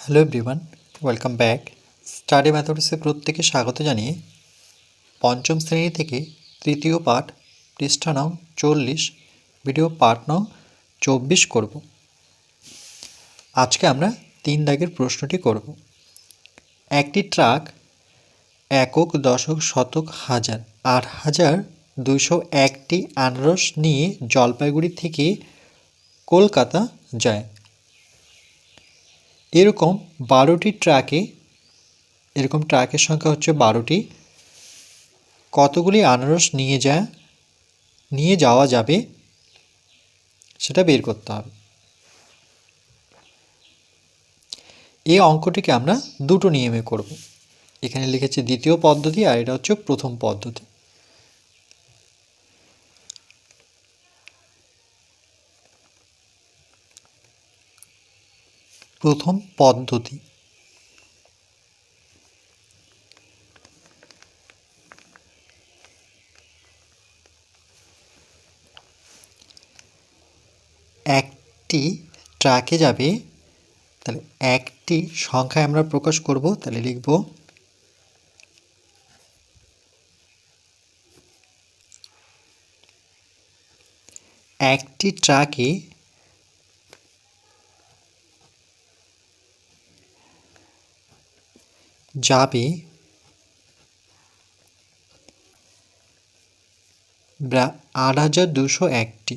Hello everyone, welcome back. Study ম্যাথমেটিক্সে প্রত্যেকে স্বাগত জানিয়ে পঞ্চম শ্রেণী থেকে তৃতীয় পাঠ পৃষ্ঠা নং 40 ভিডিও পাঠ নং 24 করব। আজকে আমরা 3 দাগের প্রশ্নটি করব। একটি ট্রাক একক, দশক, শতক, হাজার ৮,২০১টি আনারস নিয়ে জলপাইগুড়ি থেকে কলকাতা যায়। এরকম ট্রাকের সংখ্যা হচ্ছে 12টি। কতগুলি আনারস নিয়ে যাওয়া যাবে সেটা বের করতে হবে। এই অঙ্কটিকে আমরা দুটো নিয়মে করব। এখানে লিখেছি দ্বিতীয় পদ্ধতি আর এটা হচ্ছে প্রথম পদ্ধতি। প্রথম পদ্ধতি। একটি ট্রাকে যাবে, তাহলে একটি সংখ্যায় আমরা প্রকাশ করব, তাহলে লিখব একটি ট্রাকে যাবে ৮,২০১টি।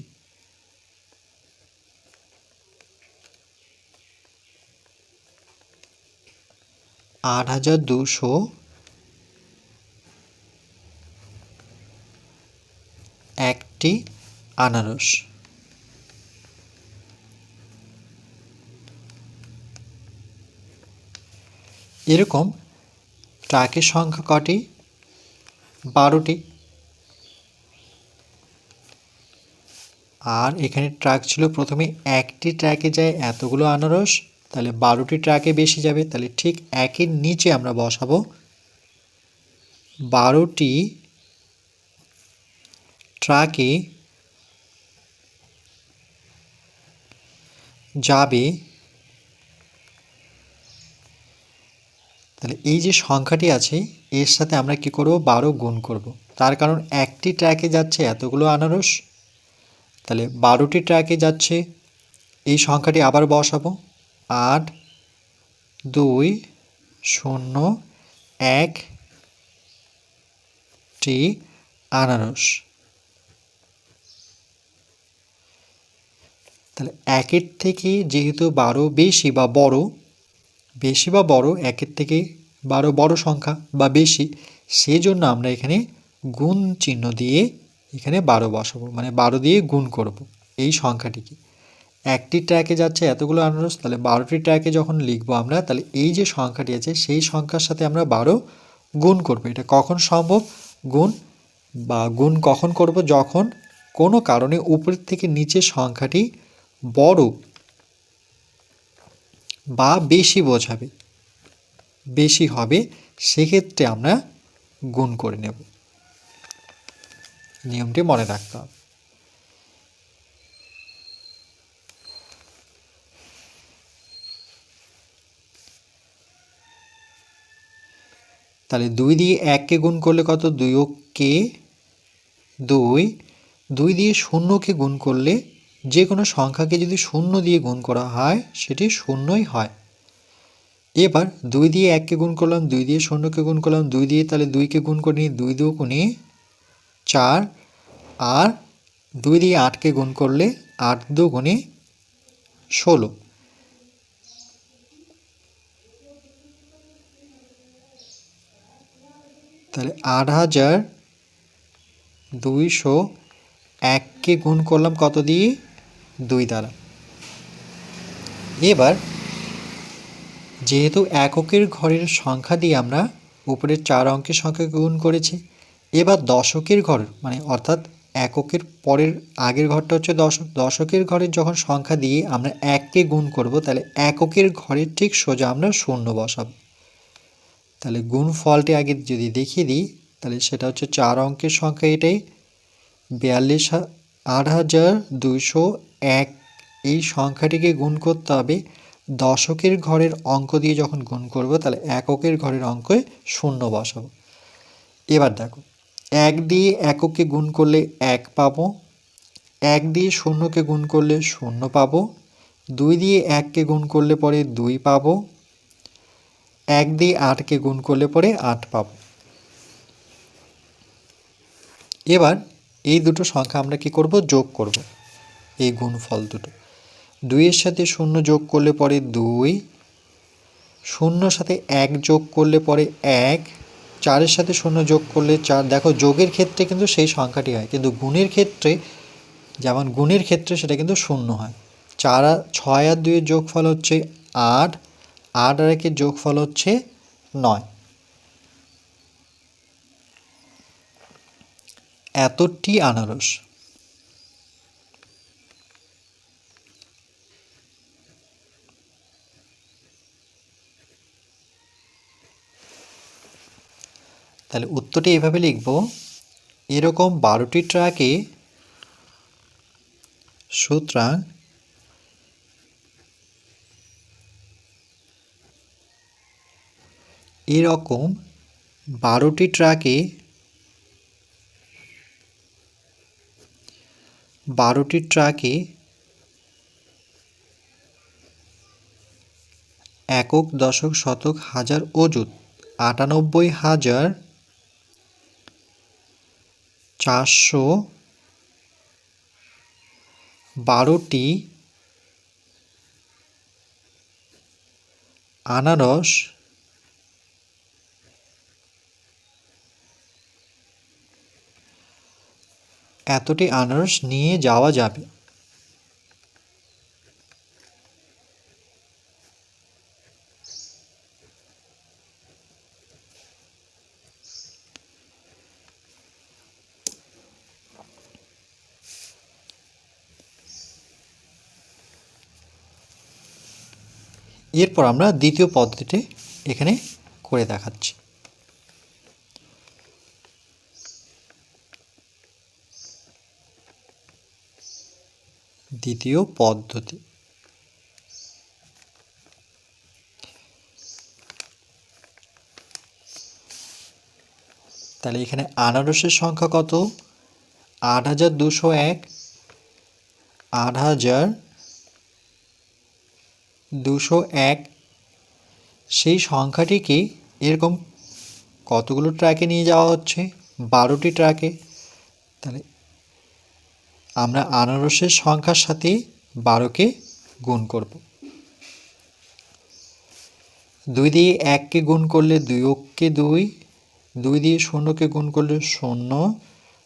একটি আনারস। এরকম ট্রাকের সংখ্যা কটি? 12টি। আর এখানে ট্রাক ছিল, প্রথমে একটি ট্রাকে যায় এতগুলো আনারস, তাহলে 12টি ট্রাকে বেশি যাবে। তাহলে ঠিক একের নিচে আমরা বসাবো 12টি ট্রাকে যাবে। তাহলে এই যে সংখ্যাটি আছে এর সাথে আমরা কি করব? 12 গুণ করব। তার কারণ একটি ট্রাকে যাচ্ছে এতগুলো আনারস, তাহলে 12টি ট্রাকে যাচ্ছে, এই সংখ্যাটি আবার বসাবো ৮,২০,১টি আনারস। তাহলে একের থেকে যেহেতু 12 বেশি বা বড়, একের থেকে 12 বড় সংখ্যা বা বেশি, সেজন্য আমরা এখানে গুণ চিহ্ন দিয়ে এখানে 12 বসাবো, মানে 12 দিয়ে গুণ করব এই সংখ্যাটিকে। একটি ট্র্যাকে যাচ্ছে এতগুলো আনারস, তাহলে 12টি ট্র্যাকে যখন লিখবো আমরা, তাহলে এই যে সংখ্যাটি আছে সেই সংখ্যার সাথে আমরা 12 গুণ করব। এটা কখন সম্ভব? গুণ কখন করব? যখন কোনো কারণে উপরের থেকে নিচের সংখ্যাটি বড় বা বেশি হবে, সেক্ষেত্রে আমরা গুণ করে নেব। নিয়মটি মনে রাখতে হবে। তাহলে 2 দিয়ে 1কে গুণ করলে কত? 2কে 2 দিয়ে 0কে গুণ করলে, যে কোনো সংখ্যাকে যদি 0 দিয়ে গুণ করা হয় সেটি 0ই হয়। এবার 2 দিয়ে 1কে গুণ করলাম, 2 দিয়ে 0কে গুণ করলাম, 2 দিয়ে তাহলে 2কে গুণ করে নিই, 2 দুগুণে 4, আর 2 দিয়ে 8কে গুণ করলে 8 দুগুণে 16। তাহলে 8,201কে গুণ করলাম কত দিয়ে? 2 দ্বারা। এবার যেহেতু এককের ঘরের সংখ্যা দিয়ে আমরা উপরের 4 অঙ্কের সংখ্যাকে গুণ করেছি, এবার দশকের ঘর মানে অর্থাৎ এককের পরের আগের ঘরটা হচ্ছে দশক, দশকের ঘরের যখন সংখ্যা দিয়ে আমরা 1কে গুণ করব, তাহলে এককের ঘরের ঠিক সোজা আমরা 0 বসাবো। তাহলে গুণ ফলটি আগে যদি দেখিয়ে দিই, তাহলে সেটা হচ্ছে 4 অঙ্কের সংখ্যা এটাই 8,201। এই সংখ্যাটিকে গুণ করতে হবে দশকের ঘরের অঙ্ক দিয়ে যখন গুণ করব তাহলে এককের ঘরের অঙ্কে শূন্য বসাবো। এবার দেখো, 1 দিয়ে এককে গুণ করলে 1 পাবো, 1 দিয়ে শূন্যকে গুণ করলে 0 পাবো, 2 দিয়ে 1কে গুণ করলে পরে 2 পাবো, 1 দিয়ে 8কে গুণ করলে পরে 8 পাবো। এবার এই দুটো সংখ্যা আমরা কি করব, যোগ করব। এই গুণফল দুটো 2 এর সাথে 0 যোগ করলে পরে 2, 0 সাথে 1 যোগ করলে পরে 1, 4 এর সাথে 0 যোগ করলে 4। দেখো যোগের ক্ষেত্রে কিন্তু সেই সংখ্যাটি হয়, কিন্তু গুণের ক্ষেত্রে যেমন গুণের ক্ষেত্রে সেটা কিন্তু 0 হয়। 6 আর 2 এর যোগফল হচ্ছে 8, 8 আর 1 এর যোগফল হচ্ছে 9। এতটি আনারস। তাহলে উত্তরটি এভাবে লিখব, এরকম 12টি ট্রাকে, সুতরাং এরকম 12টি ট্রাকে 12টি ট্রাকে একক, দশক, শতক, হাজার, অযুত 98,412টি আনারস এতটি আনারস নিয়ে যাওয়া যাবে। এরপর আমরা দ্বিতীয় পদ্ধতিতে এখানে করে দেখাচ্ছি। দ্বিতীয় পদ্ধতি, তাহলে এখানে আনারসের সংখ্যা কত, 8,201, 8,201। সেই সংখ্যাটিকে এরকম কতগুলো ট্রাকে নিয়ে যাওয়া হচ্ছে, 12টি ট্রাকে। তাহলে আমরা আনারসের সংখ্যার সাথে 12কে গুণ করব। 2 দিয়ে 1কে গুণ করলে 2 কে 2, 2 দিয়ে 0কে গুণ করলে 0,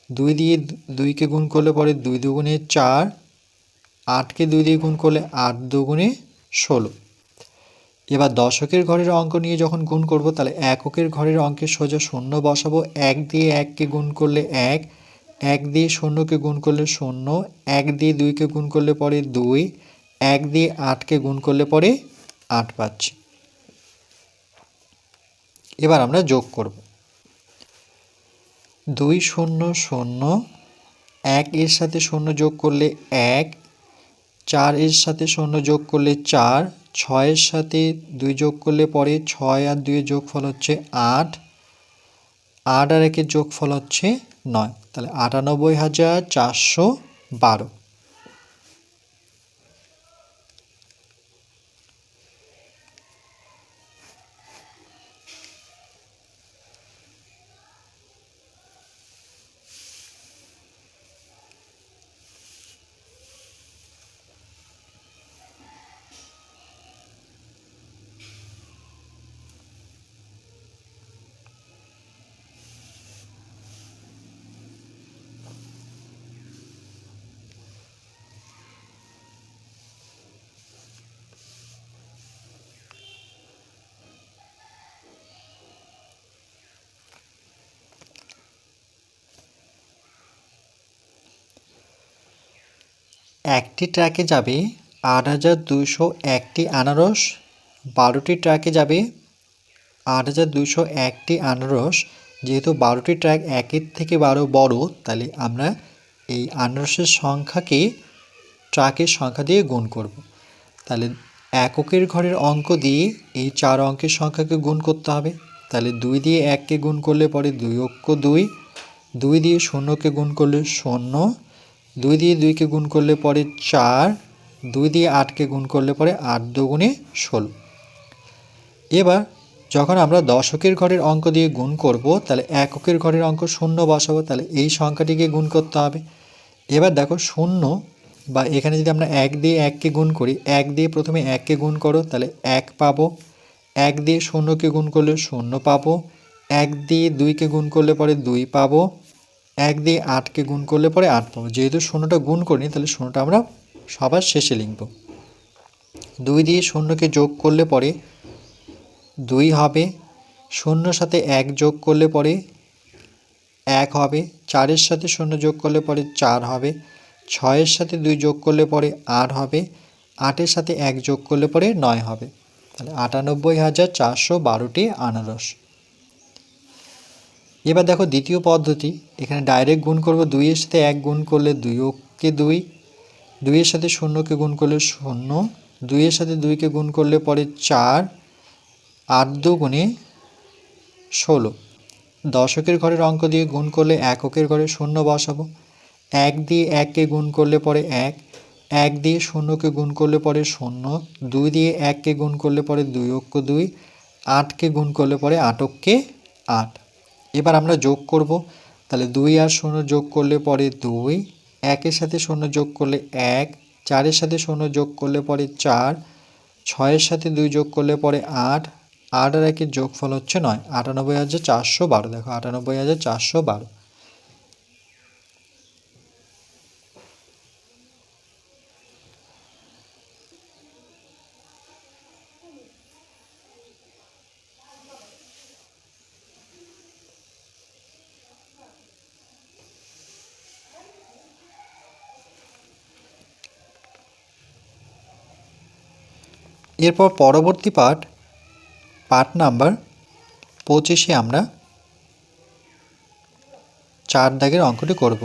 2 দিয়ে 2কে গুণ করলে পরে 2 দুগুণে 4, 8কে 2 দিয়ে গুণ করলে 8 দুগুণে 16। এবার দশকের ঘরের অঙ্ক নিয়ে যখন গুণ করব তাহলে এককের ঘরের অঙ্কে সোজা 0 বসাবো। 1 দিয়ে 1কে গুণ করলে 1, 1 দিয়ে 0কে গুণ করলে 0, 1 দিয়ে 2কে গুণ করলে পরে 2, 1 দিয়ে 8কে গুণ করলে পরে 8 পাচ্ছি। এবার আমরা যোগ করব। 2 0 0, 1 এর সাথে 0 যোগ করলে 1, 4 এর সাথে 0 যোগ করলে 4, 6 এর সাথে 2 যোগ করলে পরে 6 আর 2 এর যোগফল হচ্ছে 8, 8 আর 1 এর যোগফল হচ্ছে 9। তাহলে 98,412। একটি ট্রাকে যাবে 8,201টি আনারস, 12টি ট্রাকে যাবে 8,201টি আনারস। যেহেতু 12টি ট্রাক 1-এর থেকে 12 বড়, তাহলে আমরা এই আনারসের সংখ্যাকে ট্রাকের সংখ্যা দিয়ে গুণ করব। তাহলে এককের ঘরের অঙ্ক দিয়ে এই 4 অঙ্কের সংখ্যাকে গুণ করতে হবে। তাহলে 2 দিয়ে 1কে গুণ করলে পরে 2 অক্ষ 2, 2 দিয়ে 0কে গুণ করলে 0, 2 দিয়ে 2কে গুণ করলে পরে 4, 2 দিয়ে 8কে গুণ করলে পরে 8 দুগুণে 16। এবার যখন আমরা দশকের ঘরের অঙ্ক দিয়ে গুণ করব তাহলে এককের ঘরের অঙ্ক 0 বসাবো, তাহলে এই সংখ্যাটিকে গুণ করতে হবে। এবার দেখো 0 বা এখানে যদি আমরা 1 দিয়ে 1কে গুণ করি, 1 দিয়ে প্রথমে 1কে গুণ করো তাহলে 1 পাবো, 1 দিয়ে 0কে গুণ করলে 0 পাবো, 1 দিয়ে 2কে গুণ করলে পরে 2 পাবো, 1 দিয়ে 8কে গুণ করলে পরে 8 পাবো। যেহেতু 0টা গুণ করিনি তাহলে 0টা আমরা সবার শেষে লিখব। 2 দিয়ে 0কে যোগ করলে পরে 2 হবে, 0 সাথে 1 যোগ করলে পরে 1 হবে, 4-এর সাথে 0 যোগ করলে পরে 4 হবে, 6-এর সাথে 2 যোগ করলে পরে 8 হবে, 8-এর সাথে 1 যোগ করলে পরে 9 হবে। তাহলে 98,412টি আনারস। এবার দেখো দ্বিতীয় পদ্ধতি, এখানে ডাইরেক্ট গুণ করব। 2-এর সাথে 1 গুণ করলে 2 অক্ষে 2, 2-এর সাথে 0কে গুণ করলে 0, 2-এর সাথে 2কে গুণ করলে পরে 4, 8 দুগুণে 16। দশকের ঘরের অঙ্ক দিয়ে গুণ করলে এককের ঘরে 0 বসাবো। 1 দিয়ে 1কে গুণ করলে পরে 1, 1 দিয়ে 0কে গুণ করলে পরে 0, 2 দিয়ে 1কে গুণ করলে পরে 2 অক্ষ 2, 8কে গুণ করলে পরে 8 অক্ষে 8। এবার আমরা যোগ করব। তাহলে 2 আর 0 যোগ করলে পরে 2, 1-এর সাথে 0 যোগ করলে 1, 4-এর সাথে 0 যোগ করলে পরে 4, 6-এর সাথে 2 যোগ করলে পরে 8, 8 আর 1-এর যোগফল হচ্ছে 9। 98,412। দেখো 98,412। এরপর পরবর্তী পার্ট নাম্বার 25-এ আমরা 4 দাগের অঙ্কটি করব।